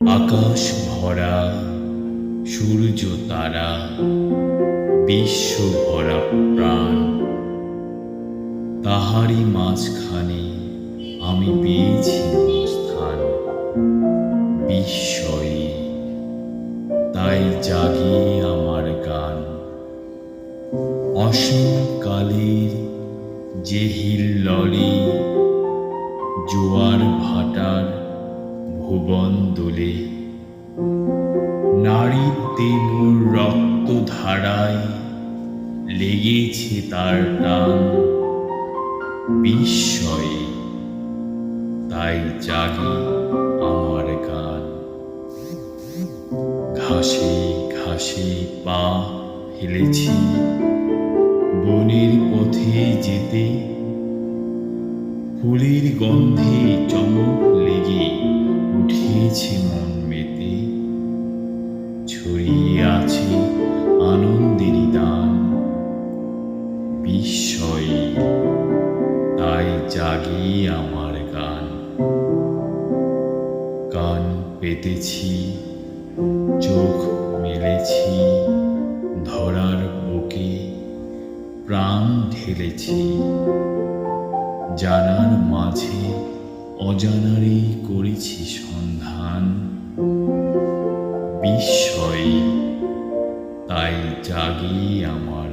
আকাশ ভরা সূর্য তারা, বিশ্ব ভরা প্রাণ, তাহারি মাঝখানে আমি পেয়েছি স্থান। বিস্ময়ে তাই জাগে আমার গান। অসীম কালের যে হিল্লোলে, জোয়ার ভাটার ভুবন দোলে, নারীত্বের রক্ত ধারায় লেগেছে তার টান। বিস্ময়ে তাই জাগে আমার গান। ঘাসে ঘাসে পা ফেলেছি বনের পথে যেতে, ফুলের গন্ধে চমক লেগে উঠেছে মন মেতে। ছড়িয়ে আছে আনন্দেরই দান। বিস্ময়ে তাই জাগে আমার গান। কান পেতেছি, চোখ মেলেছি, ধরার বুকে প্রাণ ঢেলেছি। জানার মাঝে অজানারই করেছি সন্ধান। বিস্ময়ে তাই জাগে আমার